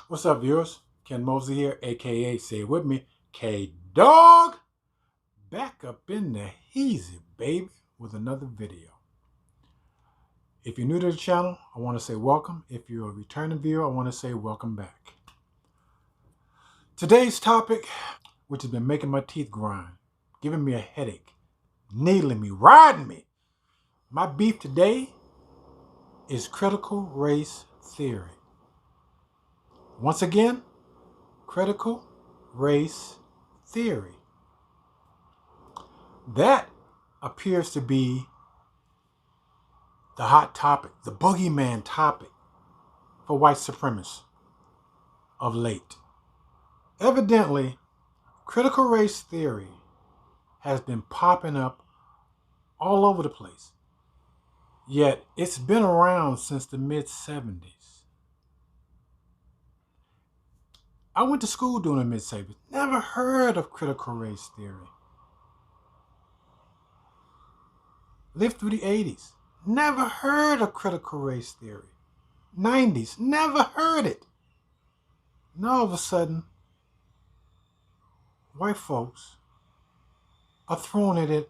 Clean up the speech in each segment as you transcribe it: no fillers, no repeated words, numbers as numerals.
What's up, viewers? Ken Mosley here, aka say it with me, K-Dog. Back up in the heezy, baby, with another video. If you're new to the channel, I want to say welcome. If you're a returning viewer, I want to say welcome back. Today's topic, which has been making my teeth grind, giving me a headache, needling me, riding me. My beef today is critical race theory. Once again, critical race theory. That appears to be the hot topic, the boogeyman topic for white supremacists of late. Evidently, critical race theory has been popping up all over the place. Yet it's been around since the mid-70s. I went to school during the mid-70s. Never heard of critical race theory. Lived through the 80s. Never heard of critical race theory. 90s. Never heard it. And all of a sudden, white folks are throwing it at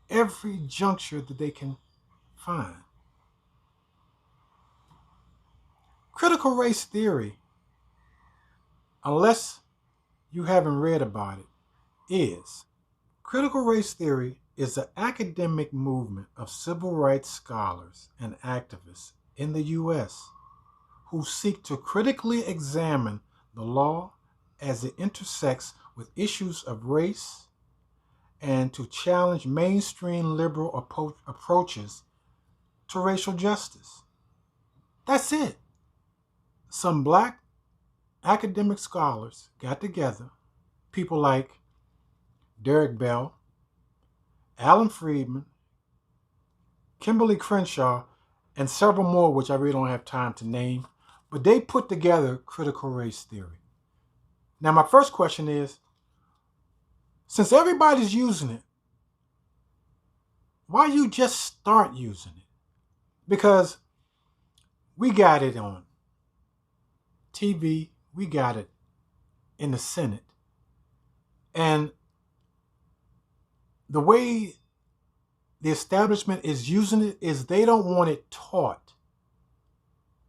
every juncture that they can find. Critical race theory, unless you haven't read about it, is critical race theory is the academic movement of civil rights scholars and activists in the U.S. who seek to critically examine the law as it intersects with issues of race and to challenge mainstream liberal approaches to racial justice. That's it. Some black academic scholars got together, people like Derek Bell, Alan Friedman, Kimberly Crenshaw, and several more which I really don't have time to name, but they put together critical race theory. Now my first question is, since everybody's using it, why you just start using it? Because we got it on TV, we got it in the Senate, and the way the establishment is using it is they don't want it taught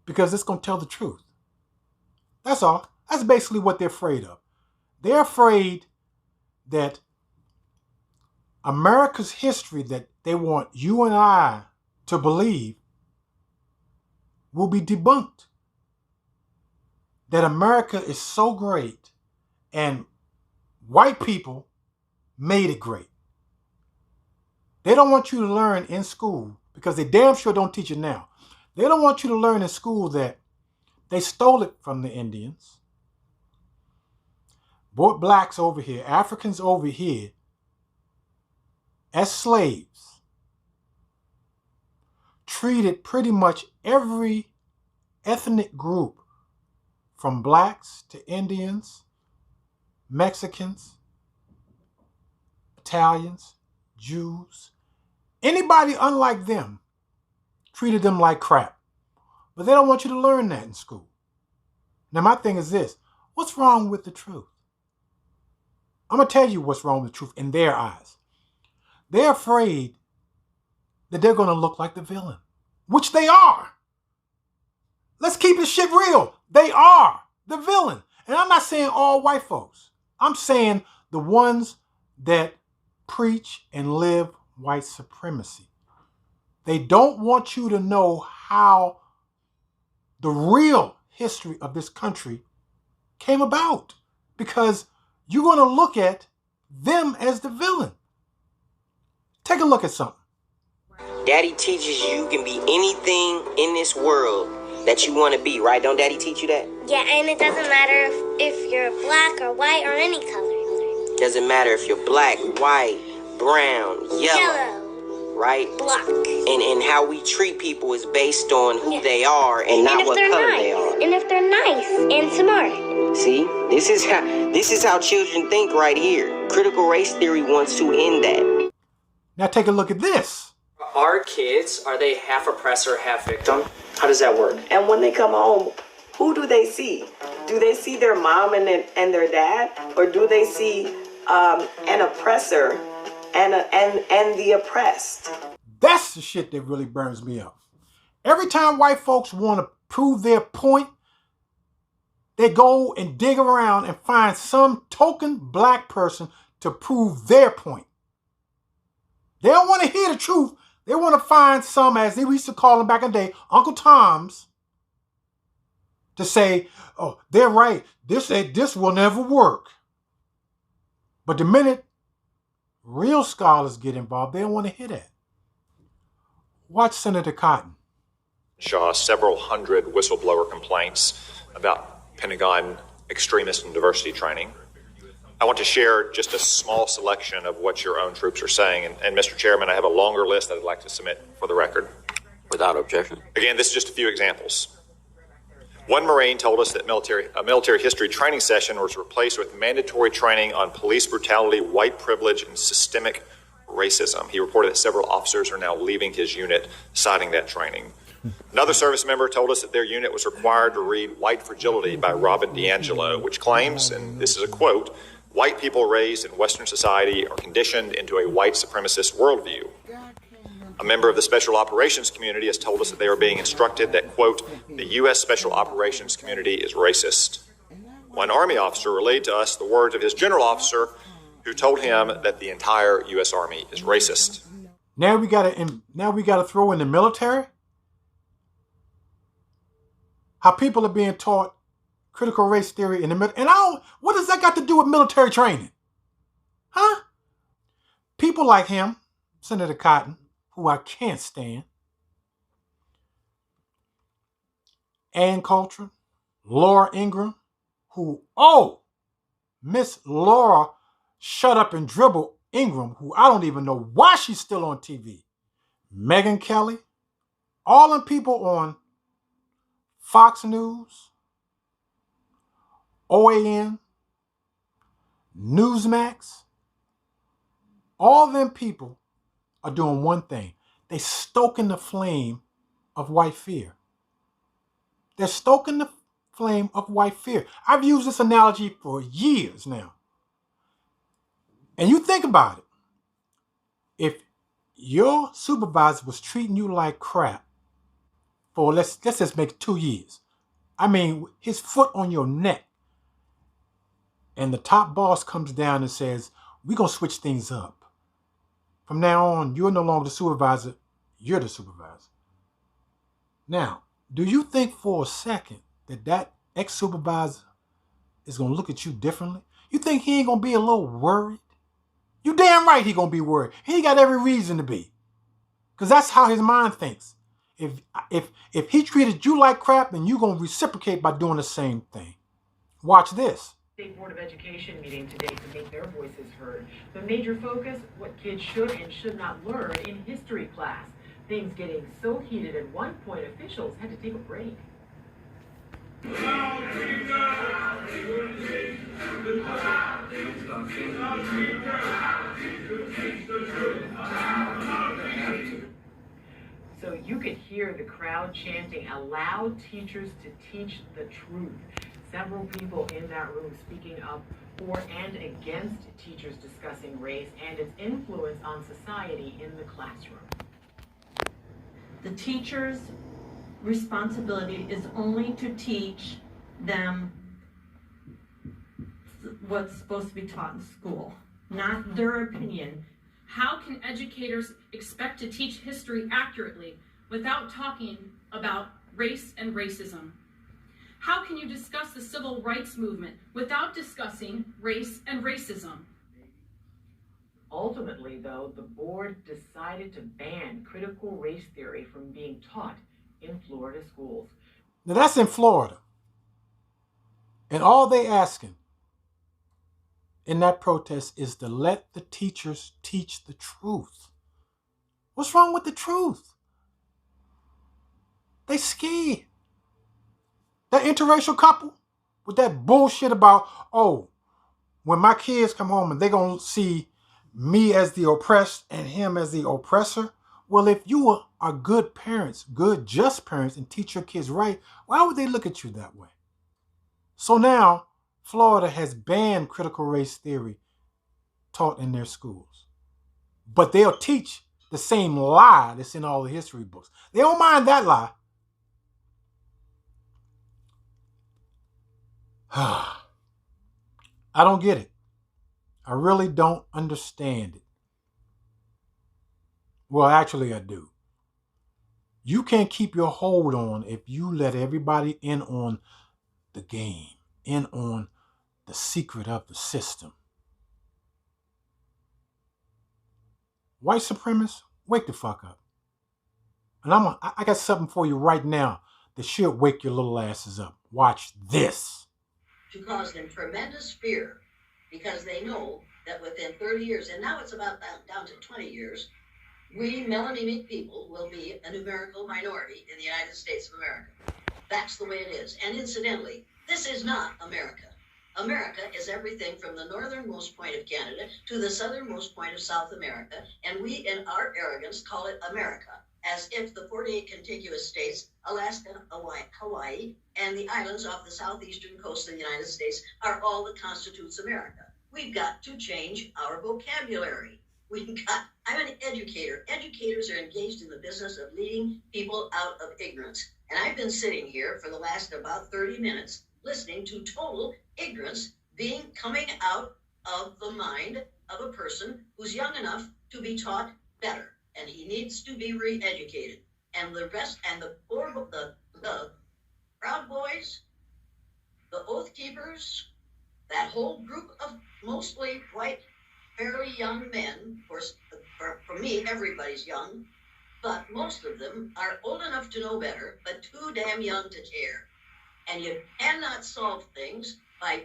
because it's going to tell the truth. That's all. That's basically what they're afraid of. They're afraid that America's history that they want you and I to believe will be debunked. That America is so great and white people made it great. They don't want you to learn in school, because they damn sure don't teach it now. They don't want you to learn in school that they stole it from the Indians, brought blacks over here, Africans over here as slaves, treated pretty much every ethnic group from blacks to Indians, Mexicans, Italians, Jews, anybody unlike them, treated them like crap. But they don't want you to learn that in school. Now my thing is this, what's wrong with the truth? I'm going to tell you what's wrong with the truth in their eyes. They're afraid that they're going to look like the villain, which they are. Let's keep this shit real. They are the villain. And I'm not saying all white folks. I'm saying the ones that preach and live white supremacy. They don't want you to know how the real history of this country came about, because you're going to look at them as the villain. Take a look at something. Daddy teaches you can be anything in this world that you want to be, right? Don't Daddy teach you that? Yeah, and it doesn't matter if you're black or white or any color. Doesn't matter if you're black, white, brown, yellow, right? Black. And how we treat people is based on who they are and not what color they are. And if they're nice and smart. See, this is how children think right here. Critical race theory wants to end that. Now take a look at this. Our kids, are they half oppressor, half victim? How does that work? And when they come home, who do they see? Do they see their mom and their dad, or do they see an oppressor and the oppressed? That's the shit that really burns me up. Every time white folks want to prove their point, they go and dig around and find some token black person to prove their point. They don't want to hear the truth. They want to find some, as they used to call them back in the day, Uncle Toms, to say, oh, they're right. This will never work. But the minute real scholars get involved, they don't want to hear that. Watch Senator Cotton. Shaw several hundred whistleblower complaints about Pentagon extremist and diversity training. I want to share just a small selection of what your own troops are saying. And Mr. Chairman, I have a longer list that I'd like to submit for the record. Without objection. Again, this is just a few examples. One Marine told us that a military history training session was replaced with mandatory training on police brutality, white privilege, and systemic racism. He reported that several officers are now leaving his unit, citing that training. Another service member told us that their unit was required to read White Fragility by Robin DiAngelo, which claims, and this is a quote, white people raised in Western society are conditioned into a white supremacist worldview. A member of the Special Operations community has told us that they are being instructed that, quote, the U.S. Special Operations community is racist. One Army officer relayed to us the words of his general officer who told him that the entire U.S. Army is racist. Now we gotta throw in the military. How people are being taught critical race theory in the military. And what does that got to do with military training? Huh? People like him, Senator Cotton, who I can't stand, Ann Coulter, Laura Ingraham, Miss Laura Shut Up and Dribble Ingram, who I don't even know why she's still on TV, Megyn Kelly, all them people on Fox News, OAN, Newsmax, all them people are doing one thing. They're stoking the flame of white fear. They're stoking the flame of white fear. I've used this analogy for years now. And you think about it. If your supervisor was treating you like crap for, let's just make it 2 years. I mean, his foot on your neck. And the top boss comes down and says, we're going to switch things up. From now on, you're no longer the supervisor, you're the supervisor. Now, do you think for a second that ex-supervisor is going to look at you differently? You think he ain't going to be a little worried? You damn right he going to be worried. He got every reason to be. Because that's how his mind thinks. If he treated you like crap, then you're going to reciprocate by doing the same thing. Watch this. State Board of Education meeting today to make their voices heard. The major focus, what kids should and should not learn in history class. Things getting so heated at one point, officials had to take a break. So you could hear the crowd chanting, allow teachers to teach the truth. Several people in that room speaking up for and against teachers discussing race and its influence on society in the classroom. The teacher's responsibility is only to teach them what's supposed to be taught in school, not their opinion. How can educators expect to teach history accurately without talking about race and racism? How can you discuss the civil rights movement without discussing race and racism? Ultimately, though, the board decided to ban critical race theory from being taught in Florida schools. Now that's in Florida. And all they asking in that protest is to let the teachers teach the truth. What's wrong with the truth? They scared. That interracial couple with that bullshit about, when my kids come home and they're going to see me as the oppressed and him as the oppressor. Well, if you are good parents, good, just parents, and teach your kids right, why would they look at you that way? So now, Florida has banned critical race theory taught in their schools. But they'll teach the same lie that's in all the history books. They don't mind that lie. I don't get it. I really don't understand it. Well, actually, I do. You can't keep your hold on if you let everybody in on the game, in on the secret of the system. White supremacists, wake the fuck up. And I got something for you right now that should wake your little asses up. Watch this. To cause them tremendous fear, because they know that within 30 years, and now it's about down to 20 years, we melanated people will be a numerical minority in the United States of America. That's the way it is. And incidentally, this is not America. America is everything from the northernmost point of Canada to the southernmost point of South America, and we, in our arrogance, call it America, as if the 48 contiguous states, Alaska, Hawaii, and the islands off the southeastern coast of the United States are all that constitutes America. We've got to change our vocabulary. I'm an educator. Educators are engaged in the business of leading people out of ignorance. And I've been sitting here for the last about 30 minutes listening to total ignorance coming out of the mind of a person who's young enough to be taught better. And he needs to be re-educated. And the rest, and the Proud Boys, the Oath Keepers, that whole group of mostly white, fairly young men, of course, for me, everybody's young, but most of them are old enough to know better, but too damn young to care. And you cannot solve things by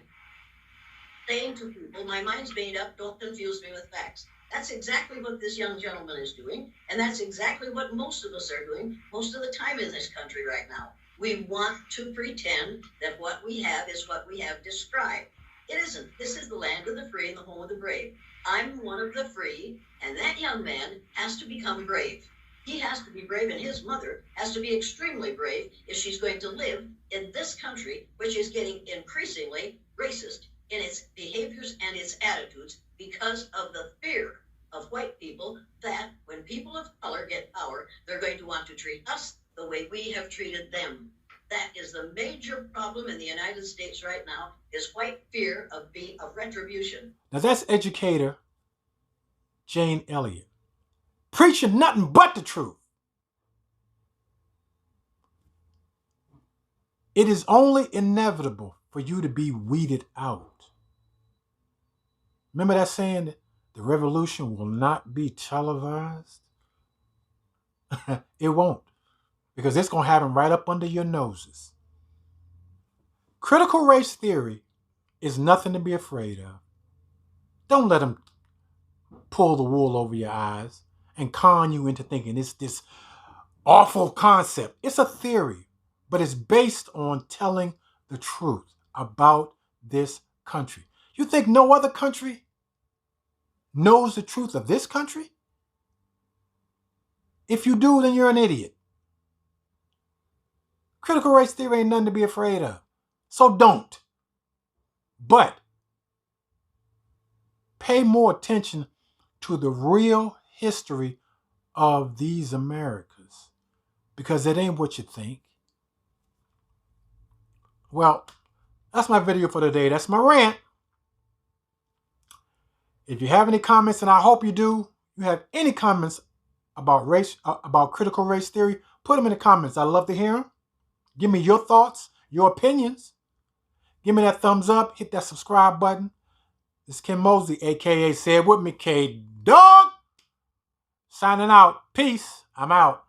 saying to people, my mind's made up, don't confuse me with facts. That's exactly what this young gentleman is doing, and that's exactly what most of us are doing most of the time in this country right now. We want to pretend that what we have is what we have described. It isn't. This is the land of the free and the home of the brave. I'm one of the free, and that young man has to become brave. He has to be brave, and his mother has to be extremely brave if she's going to live in this country, which is getting increasingly racist in its behaviors and its attitudes because of the fear of white people that when people of color get power, they're going to want to treat us the way we have treated them. That is the major problem in the United States right now, is white fear of retribution. Now that's educator Jane Elliott, preaching nothing but the truth. It is only inevitable for you to be weeded out. Remember that saying, the revolution will not be televised? It won't, because it's going to happen right up under your noses. Critical race theory is nothing to be afraid of. Don't let them pull the wool over your eyes and con you into thinking it's this awful concept. It's a theory, but it's based on telling the truth about this country. You think no other country knows the truth of this country? If you do, then you're an idiot. Critical race theory ain't nothing to be afraid of. So don't. But pay more attention to the real history of these Americas, because it ain't what you think. Well, that's my video for today. That's my rant. If you have any comments, and I hope you do, you have any comments about race, about critical race theory, put them in the comments. I'd love to hear them. Give me your thoughts, your opinions. Give me that thumbs up. Hit that subscribe button. This is Ken Mosley, a.k.a. Say It With Me, K-Dog. Signing out. Peace. I'm out.